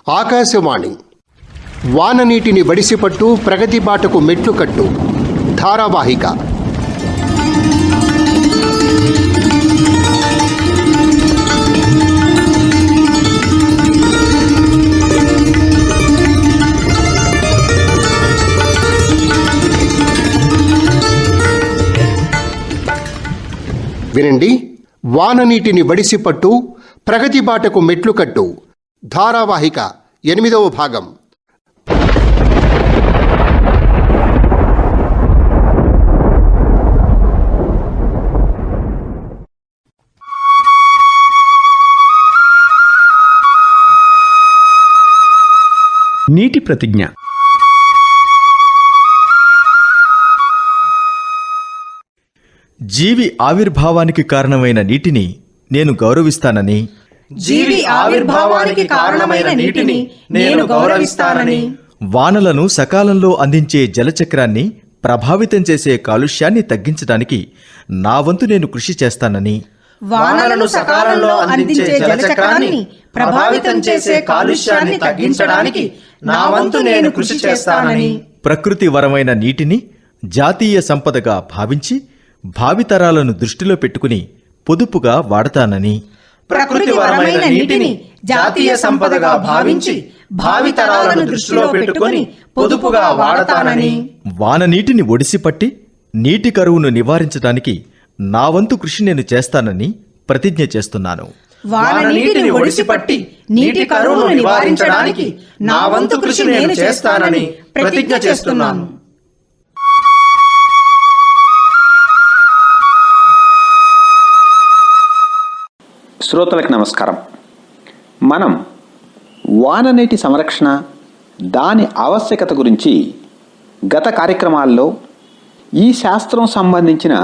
ఆకాశవాణి వాననీటిని బడిసిపట్టు ప్రగతి బాటకు మెట్లు కట్టు ధారావాహిక. వినండి, వాననీటిని బడిసిపట్టు ప్రగతి బాటకు మెట్లు కట్టు ధారావాహిక 8వ భాగం. నీటి ప్రతిజ్ఞ. జీవి ఆవిర్భావానికి కారణమైన నీటిని నేను గౌరవిస్తానని, జీవి ఆవిర్భావానికి కారణమైన నీటిని నేను గౌరవిస్తానని, వానలను సకాలంలో అందించే జలచక్రాన్ని ప్రభావితం చేసే కాలుష్యాన్ని తగ్గించడానికి నా వంతు నేను కృషి చేస్తానని, వానలను సకాలంలో అందించే జలచక్రాన్ని ప్రభావితం చేసే కాలుష్యాన్ని తగ్గించడానికి నా వంతు నేను కృషి చేస్తానని, ప్రకృతి వరమైన నీటిని జాతీయ సంపదగా భావించి భావితరాలను దృష్టిలో పెట్టుకుని పొదుపుగా వాడతానని, ప్రకృతి వరమైన నీటిని జాతీయ సంపదగా భావించి భావితరాలను దృష్టిలో పెట్టుకుని పొదుపుగా వాడతానని, వాన నీటిని ఒడిసిపట్టి నీటి కరువును నివారించడానికి నా వంతు కృషి నేను చేస్తానని ప్రతిజ్ఞ చేస్తున్నాను. వాన నీటిని ఒడిసిపట్టి నీటి కరువును నివారించడానికి నా వంతు కృషి నేను చేస్తానని ప్రతిజ్ఞ చేస్తున్నాను. శ్రోతలకు నమస్కారం. మనం వాననీటి సంరక్షణ, దాని ఆవశ్యకత గురించి గత కార్యక్రమాల్లో ఈ శాస్త్రం సంబంధించిన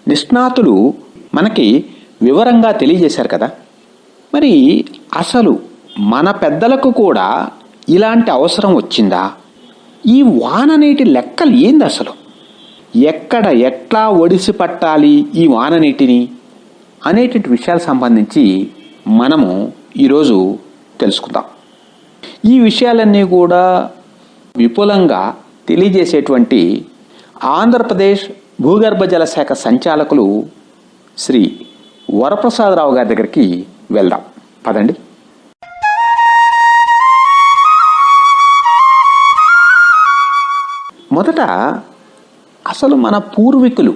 నిష్ణాతులు మనకి వివరంగా తెలియజేశారు కదా. మరి అసలు మన పెద్దలకు కూడా ఇలాంటి అవసరం వచ్చిందా? ఈ వాననీటి లెక్కలు ఏంది అసలు? ఎట్లా ఒడిసి పట్టాలి ఈ వాననీటిని అనేటువంటి విషయాలకు సంబంధించి మనము ఈరోజు తెలుసుకుందాం. ఈ విషయాలన్నీ కూడా విపులంగా తెలియజేసేటువంటి ఆంధ్రప్రదేశ్ భూగర్భ జల శాఖ సంచాలకులు శ్రీ వరప్రసాదరావు గారి దగ్గరికి వెళ్దాం. పదండి. మొదట అసలు మన పూర్వీకులు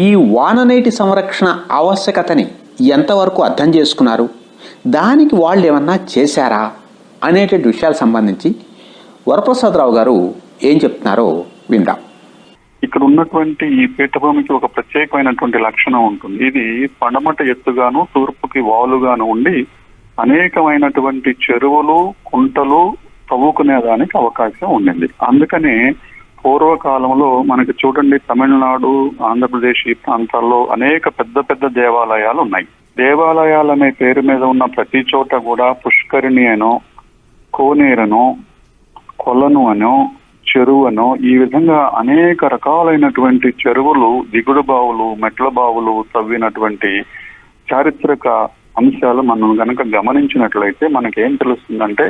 ఈ వాననీటి సంరక్షణ ఆవశ్యకతని ఎంతవరకు అర్థం చేసుకున్నారు, దానికి వాళ్ళు ఏమన్నా చేశారా అనేటువంటి విషయాలకు సంబంధించి వరప్రసాదరావు గారు ఏం చెప్తున్నారో విందాం. ఇక్కడ ఉన్నటువంటి ఈ పీఠభూమికి ఒక ప్రత్యేకమైనటువంటి లక్షణం ఉంటుంది. ఇది పడమట ఎత్తుగాను తూర్పుకి వాలుగాను ఉండి అనేకమైనటువంటి చెరువులు, కుంటలు తవ్వుకునేదానికి అవకాశం ఉండింది. అందుకనే పూర్వకాలంలో మనకి చూడండి, తమిళనాడు, ఆంధ్రప్రదేశ్ ఈ ప్రాంతాల్లో అనేక పెద్ద పెద్ద దేవాలయాలు ఉన్నాయి. దేవాలయాలు అనే పేరు మీద ఉన్న ప్రతి చోట కూడా పుష్కరిణి అనో, కోనేరనో, కొలను అనో, చెరువునో ఈ విధంగా అనేక రకాలైనటువంటి చెరువులు, దిగుడు బావులు, మెట్ల బావులు తవ్వినటువంటి చారిత్రక అంశాలు మనం గనక గమనించినట్లయితే మనకేం తెలుస్తుందంటే,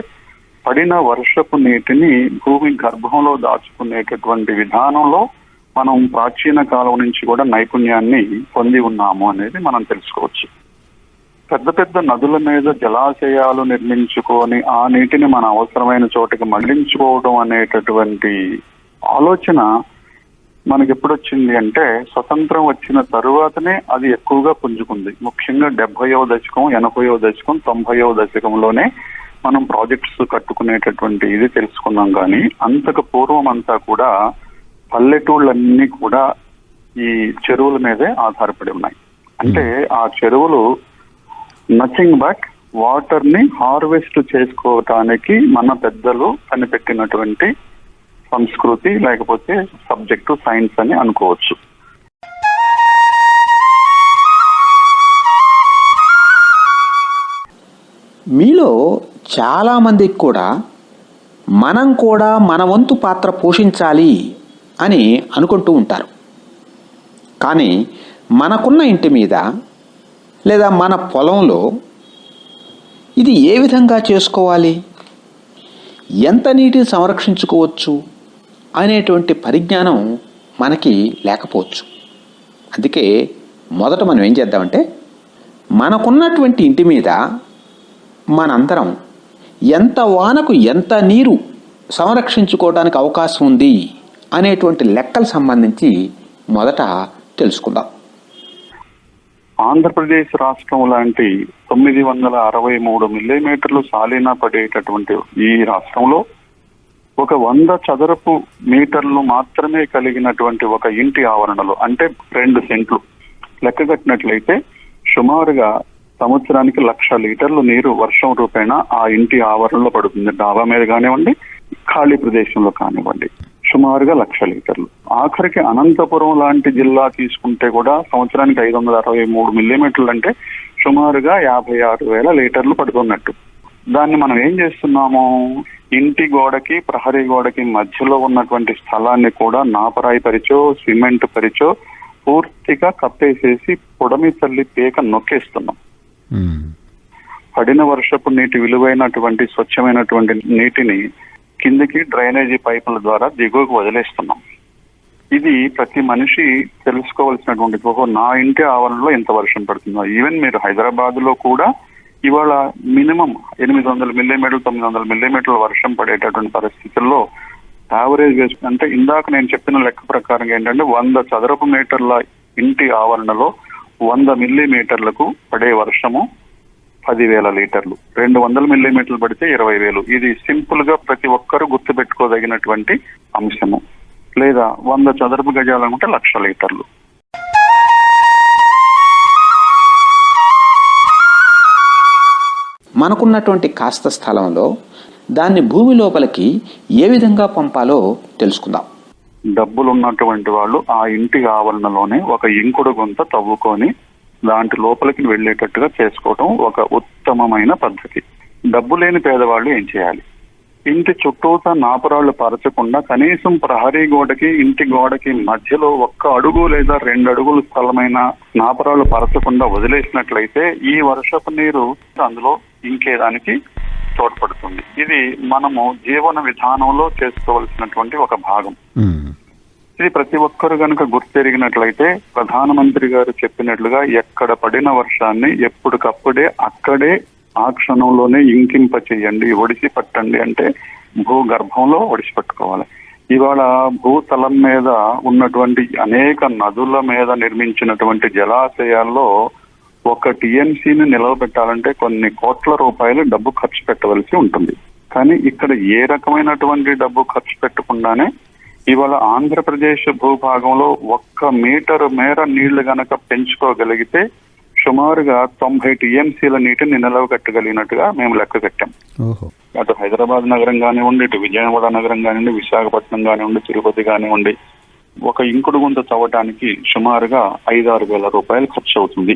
పడిన వర్షపు నీటిని భూమి గర్భంలో దాచుకునేటటువంటి విధానంలో మనం ప్రాచీన కాలం నుంచి కూడా నైపుణ్యాన్ని పొంది ఉన్నాము అనేది మనం తెలుసుకోవచ్చు. పెద్ద పెద్ద నదుల మీద జలాశయాలు నిర్మించుకొని ఆ నీటిని మన అవసరమైన చోటికి మళ్లించుకోవడం అనేటటువంటి ఆలోచన మనకి ఎప్పుడొచ్చింది అంటే, స్వతంత్రం వచ్చిన తరువాతనే అది ఎక్కువగా పుంజుకుంది. ముఖ్యంగా 70వ దశకం, 80వ దశకం, 90వ దశకంలోనే మనం ప్రాజెక్ట్స్ కట్టుకునేటటువంటి ఇది తెలుసుకున్నాం. కానీ అంతకు పూర్వం అంతా కూడా పల్లెటూళ్ళన్నీ కూడా ఈ చెరువుల మీదే ఆధారపడి ఉన్నాయి. అంటే ఆ చెరువులు నథింగ్ బట్ వాటర్ ని హార్వెస్ట్ చేసుకోవటానికి మన పెద్దలు కనిపెట్టినటువంటి సంస్కృతి, లేకపోతే సబ్జెక్టు, సైన్స్ అని అనుకోవచ్చు. మీలో చాలామందికి కూడా మనం కూడా మన వంతు పాత్ర పోషించాలి అని అనుకుంటూ ఉంటారు. కానీ మనకున్న ఇంటి మీద లేదా మన పొలంలో ఇది ఏ విధంగా చేసుకోవాలి ఎంత నీటిని సంరక్షించుకోవచ్చు అనేటువంటి పరిజ్ఞానం మనకి లేకపోవచ్చు. అందుకే మొదట మనం ఏం చేద్దామంటే, మనకున్నటువంటి ఇంటి మీద మనందరం ఎంత వానకు ఎంత నీరు సంరక్షించుకోవడానికి అవకాశం ఉంది అనేటువంటి లెక్కలు సంబంధించి మొదట తెలుసుకుందాం. ఆంధ్రప్రదేశ్ రాష్ట్రం లాంటి 963 మిల్లీమీటర్లు సాలీనా పడేటటువంటి ఈ రాష్ట్రంలో ఒక 100 చదరపు మీటర్లు మాత్రమే కలిగినటువంటి ఒక ఇంటి ఆవరణలో, అంటే 2 సెంట్లు లెక్కగట్టినట్లయితే సుమారుగా సంవత్సరానికి 1,00,000 లీటర్లు నీరు వర్షం రూపేణ ఆ ఇంటి ఆవరణలో పడుతుంది. డాబా మీద కానివ్వండి, ఖాళీ ప్రదేశంలో కానివ్వండి, సుమారుగా 1,00,000 లీటర్లు. ఆఖరికి అనంతపురం లాంటి జిల్లా తీసుకుంటే కూడా సంవత్సరానికి 563 మిల్లీమీటర్లు, అంటే సుమారుగా 56,000 లీటర్లు పడుతున్నట్టు. దాన్ని మనం ఏం చేస్తున్నాము, ఇంటి గోడకి ప్రహరీ గోడకి మధ్యలో ఉన్నటువంటి స్థలాన్ని కూడా నాపరాయి పరిచో సిమెంట్ పరిచో పూర్తిగా కప్పేసేసి పొడమి తల్లి పేక నొక్కేస్తున్నాం. పడిన వర్షపు నీటి విలువైనటువంటి స్వచ్ఛమైనటువంటి నీటిని కిందికి డ్రైనేజీ పైపుల ద్వారా దిగువకు వదిలేస్తున్నాం. ఇది ప్రతి మనిషి తెలుసుకోవాల్సినటువంటి, నా ఇంటి ఆవరణలో ఎంత వర్షం పడుతుందో. ఈవెన్ మీరు హైదరాబాద్ లో కూడా ఇవాళ మినిమం 800 మిల్లీమీటర్లు 900 మిల్లీమీటర్ల వర్షం పడేటటువంటి పరిస్థితుల్లో యావరేజ్ వేసుకుంటే, ఇందాక నేను చెప్పిన లెక్క ప్రకారం ఏంటంటే 100 చదరపు మీటర్ల ఇంటి ఆవరణలో 100 మిల్లీమీటర్లకు పడే వర్షము 10,000 లీటర్లు. 200 మిల్లీమీటర్లు పడితే 20,000. ఇది సింపుల్ గా ప్రతి ఒక్కరూ గుర్తుపెట్టుకోదగినటువంటి అంశము. లేదా 100 చదరపు గజాలనుకుంటే 1,00,000 లీటర్లు. మనకున్నటువంటి కాస్త స్థలంలో దాన్ని భూమి లోపలికి ఏ విధంగా పంపాలో తెలుసుకుందాం. డబ్బులు ఉన్నటువంటి వాళ్ళు ఆ ఇంటి ఆవరణలోనే ఒక ఇంకుడు గుంత తవ్వుకొని దాంట్ లోపలికి వెళ్లేటట్టుగా చేసుకోవటం ఒక ఉత్తమమైన పద్ధతి. డబ్బు లేని పేదవాళ్ళు ఏం చేయాలి, ఇంటి చుట్టూతా నాపరాళ్లు పరచకుండా కనీసం ప్రహరీ గోడకి ఇంటి గోడకి మధ్యలో 1 అడుగు లేదా 2 అడుగుల స్థలమైన నాపరాళ్లు పరచకుండా వదిలేసినట్లయితే ఈ వర్షపు నీరు అందులో ఇంకేదానికి తోడ్పడుతుంది. ఇది మనము జీవన విధానంలో చేసుకోవాల్సినటువంటి ఒక భాగం. ఇది ప్రతి ఒక్కరు కనుక గుర్తెరిగినట్లయితే ప్రధానమంత్రి గారు చెప్పినట్లుగా ఎక్కడ పడిన వర్షాన్ని ఎప్పటికప్పుడే అక్కడే ఆ క్షణంలోనే ఇంకింప చేయండి, ఒడిసి పట్టండి. అంటే భూగర్భంలో ఒడిసి పట్టుకోవాలి. ఇవాళ భూతలం మీద ఉన్నటువంటి అనేక నదుల మీద నిర్మించినటువంటి జలాశయాల్లో 1 టీఎంసీని నిలవబెట్టాలంటే కొన్ని కోట్ల రూపాయలు డబ్బు ఖర్చు పెట్టవలసి ఉంటుంది. కానీ ఇక్కడ ఏ రకమైనటువంటి డబ్బు ఖర్చు పెట్టకుండానే ఇవాళ ఆంధ్రప్రదేశ్ భూభాగంలో 1 మీటరు మేర నీళ్లు గనక పెంచుకోగలిగితే సుమారుగా 90 టీఎంసీల నీటిని నిలవగట్టగలిగినట్టుగా మేము లెక్క కట్టాం. అటు హైదరాబాద్ నగరం కానివ్వండి, ఇటు విజయవాడ నగరం కానివ్వండి, విశాఖపట్నం కానివ్వండి, తిరుపతి కానివ్వండి, ఒక ఇంకుడు గుంత తవ్వటానికి సుమారుగా 5-6 వేల రూపాయలు ఖర్చు అవుతుంది.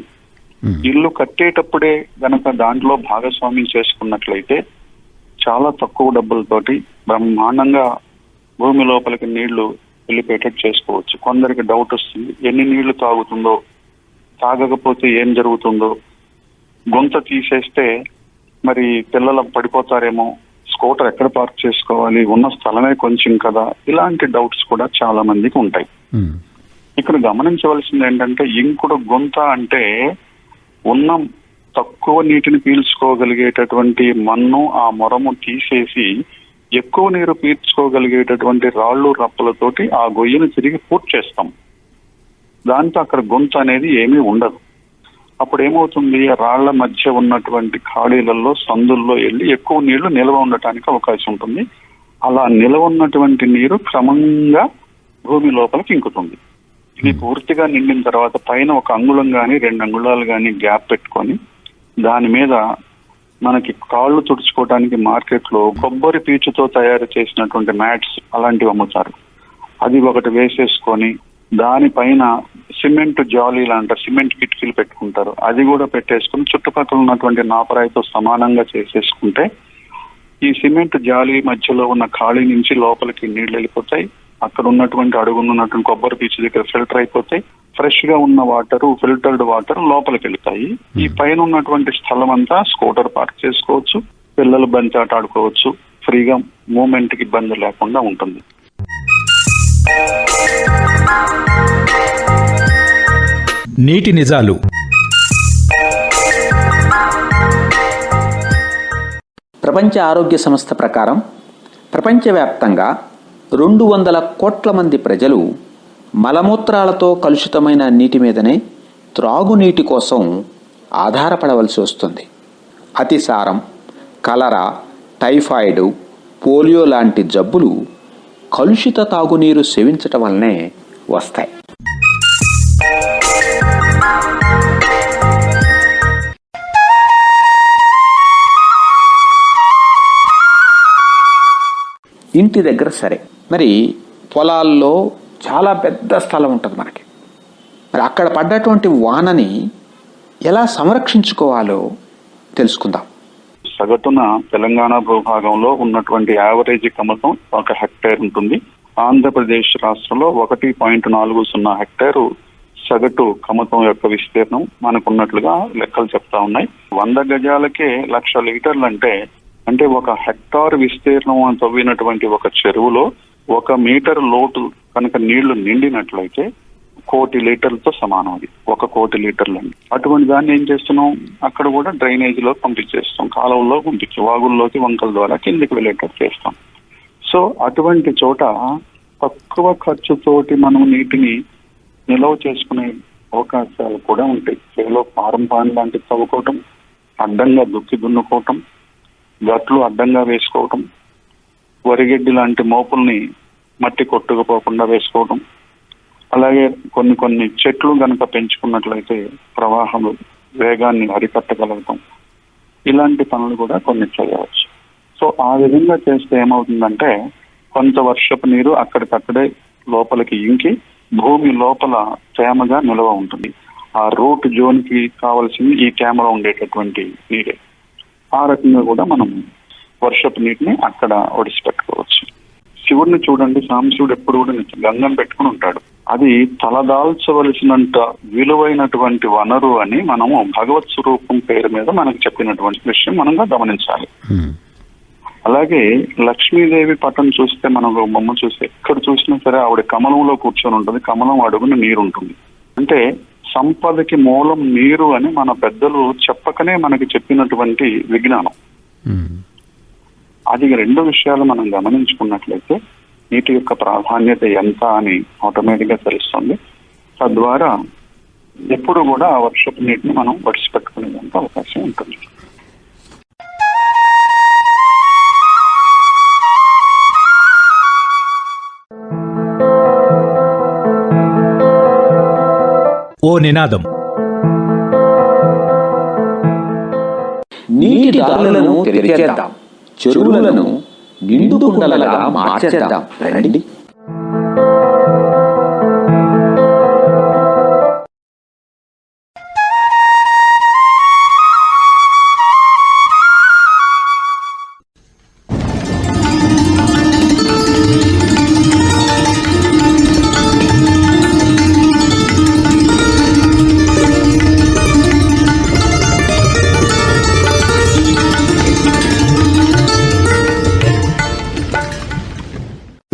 ఇల్లు కట్టేటప్పుడే గనక దాంట్లో భాగస్వామ్యం చేసుకున్నట్లయితే చాలా తక్కువ డబ్బులతోటి బ్రహ్మాండంగా భూమి లోపలికి నీళ్లు వెళ్ళిపోయేటట్టు చేసుకోవచ్చు. కొందరికి డౌట్ వస్తుంది, ఎన్ని నీళ్లు తాగుతుందో, తాగకపోతే ఏం జరుగుతుందో, గుంత తీసేస్తే మరి పిల్లలు పడిపోతారేమో, స్కూటర్ ఎక్కడ పార్క్ చేసుకోవాలి, ఉన్న స్థలమే కొంచెం కదా, ఇలాంటి డౌట్స్ కూడా చాలా మందికి ఉంటాయి. ఇక్కడ గమనించవలసింది ఏంటంటే, ఇంకుడు గుంత అంటే ఉన్న తక్కువ నీటిని పీల్చుకోగలిగేటటువంటి మన్ను ఆ మొరము తీసేసి ఎక్కువ నీరు పీల్చుకోగలిగేటటువంటి రాళ్ళు రప్పలతోటి ఆ గొయ్యను తిరిగి పూర్తి చేస్తాం. దాంతో అక్కడ గుంత అనేది ఏమీ ఉండదు. అప్పుడు ఏమవుతుంది, రాళ్ల మధ్య ఉన్నటువంటి ఖాళీలలో సందుల్లో వెళ్ళి ఎక్కువ నీళ్లు నిల్వ ఉండటానికి అవకాశం ఉంటుంది. అలా నిల్వ ఉన్నటువంటి నీరు క్రమంగా భూమి లోపలికి ఇంకుతుంది. ఇది పూర్తిగా నిండిన తర్వాత పైన 1 అంగుళం గాని 2 అంగుళాలు గాని గ్యాప్ పెట్టుకొని దాని మీద మనకి కాళ్ళు తుడుచుకోవడానికి మార్కెట్లో కొబ్బరి పీచుతో తయారు చేసినటువంటి మ్యాట్స్ అలాంటివి అమ్ముతారు. అది ఒకటి వేసేసుకొని దానిపైన సిమెంట్ జాలీలు అంటారు, సిమెంట్ కిటికీలు పెట్టుకుంటారు, అది కూడా పెట్టేసుకుని చుట్టుపక్కల ఉన్నటువంటి నాపరాయితో సమానంగా చేసేసుకుంటే ఈ సిమెంట్ జాలీ మధ్యలో ఉన్న ఖాళీ నుంచి లోపలికి నీళ్లు వెళ్ళిపోతాయి. అక్కడ ఉన్నటువంటి అడుగునున్నటువంటి కొబ్బరి పీచు దగ్గర ఫిల్టర్ అయిపోతాయి. ఫ్రెష్ గా ఉన్న వాటర్, ఫిల్టర్డ్ వాటర్ లోపలికి వెళ్తాయి. ఈ పైన ఉన్నటువంటి స్థలం అంతా స్కూటర్ పార్క్ చేసుకోవచ్చు, పిల్లలు బంతి ఆట ఆడుకోవచ్చు, ఫ్రీగా మూమెంట్కి ఇబ్బంది లేకుండా ఉంటుంది. నీటి నిజాలు. ప్రపంచ ఆరోగ్య సంస్థ ప్రకారం ప్రపంచవ్యాప్తంగా 200 కోట్ల మంది ప్రజలు మలమూత్రాలతో కలుషితమైన నీటి మీదనే త్రాగునీటి కోసం ఆధారపడవలసి వస్తుంది. అతిసారం, కలరా, టైఫాయిడ్, పోలియో లాంటి జబ్బులు కలుషిత తాగునీరు సేవించటం వల్లనే వస్తాయి. ఇంటి దగ్గర సరే, మరి పొలాల్లో చాలా పెద్ద స్థలం ఉంటుంది మనకి. మరి అక్కడ పడ్డటువంటి వానని ఎలా సంరక్షించుకోవాలో తెలుసుకుందాం. సగటున తెలంగాణ భూభాగంలో ఉన్నటువంటి యావరేజ్ కమతం 1 హెక్టేర్ ఉంటుంది. ఆంధ్రప్రదేశ్ రాష్ట్రంలో 1.40 హెక్టేరు సగటు కమతం యొక్క విస్తీర్ణం మనకున్నట్లుగా లెక్కలు చెప్తా ఉన్నాయి. 100 గజాలకే 1,00,000 లీటర్లు అంటే 1 హెక్టార్ విస్తీర్ణం తవ్వినటువంటి ఒక చెరువులో 1 మీటర్ లోటు కనుక నీళ్లు నిండినట్లయితే 1,00,000 లీటర్లతో సమానం. అది 1 కోటి లీటర్లు అండి. అటువంటి దాన్ని ఏం చేస్తున్నాం, అక్కడ కూడా డ్రైనేజీలో పంపించేస్తాం, కాలువల్లో పంపించి వాగుల్లోకి వంకల ద్వారా కిందికి వెళ్ళేటట్టు చేస్తాం. సో అటువంటి చోట తక్కువ ఖర్చుతోటి మనం నీటిని నిల్వ చేసుకునే అవకాశాలు కూడా ఉంటాయి. చేలో పారం పాని లాంటివి తవ్వుకోవటం, అడ్డంగా దుక్కి దున్నుకోవటం, గట్లు అడ్డంగా వేసుకోవటం, వరిగడ్డి లాంటి మోపుల్ని మట్టి కొట్టుకుపోకుండా వేసుకోవటం, అలాగే కొన్ని చెట్లు కనుక పెంచుకున్నట్లయితే ప్రవాహం వేగాన్ని అరికట్టగలుగుతాం. ఇలాంటి పనులు కూడా కొన్ని చేయవచ్చు. సో ఆ విధంగా చేస్తే ఏమవుతుందంటే కొంత వర్షపు నీరు అక్కడికక్కడే లోపలికి ఇంకి భూమి లోపల తేమగా నిల్వ ఉంటుంది. ఆ రూట్ జోన్కి కావాల్సింది ఈ తేమలో ఉండేటటువంటి నీరే. ఆ రకంగా కూడా మనం వర్షపు నీటిని అక్కడ ఒడిసిపెట్టుకోవచ్చు. శివుడిని చూడండి, సాంబశివుడు ఎప్పుడు కూడా గంగం పెట్టుకుని ఉంటాడు. అది తలదాల్చవలసినంత విలువైనటువంటి వనరు అని మనము భగవత్ స్వరూపం పేరు మీద మనకు చెప్పినటువంటి విషయం మనంగా గమనించాలి. అలాగే లక్ష్మీదేవి పటం చూస్తే, మనం బొమ్మ చూస్తే ఎక్కడ చూసినా సరే ఆవిడ కమలంలో కూర్చొని ఉంటుంది, కమలం అడుగున నీరు ఉంటుంది. అంటే సంపదకి మూలం నీరు అని మన పెద్దలు చెప్పకనే మనకి చెప్పినటువంటి విజ్ఞానం. అది 2 విషయాలు మనం గమనించుకున్నట్లయితే నీటి యొక్క ప్రాధాన్యత ఎంత అని ఆటోమేటిక్ గా తెలుస్తుంది. తద్వారా ఎప్పుడు కూడా ఆ వర్షపు నీటిని మనం వడిసిపెట్టుకునేందుకు అవకాశం ఉంటుంది. ఓ నినాదం. నీటి దారులను తెరిచేద్దాం, చెరువులను నిండు కుండలుగా మార్చేద్దాం రండి.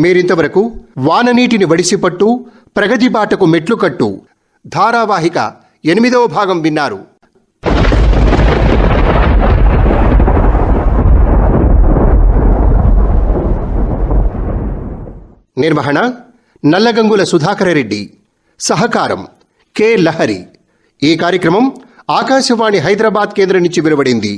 మీరింతవరకు వాననీటిని వడిసిపట్టు, ప్రగతి బాటకు మెట్లు కట్టు ధారావాహిక 8వ భాగం విన్నారు. నిర్వహణ నల్లగంగుల సుధాకర రెడ్డి, సహకారం కె లహరి. ఈ కార్యక్రమం ఆకాశవాణి హైదరాబాద్ కేంద్రం నుంచి వెలువడింది.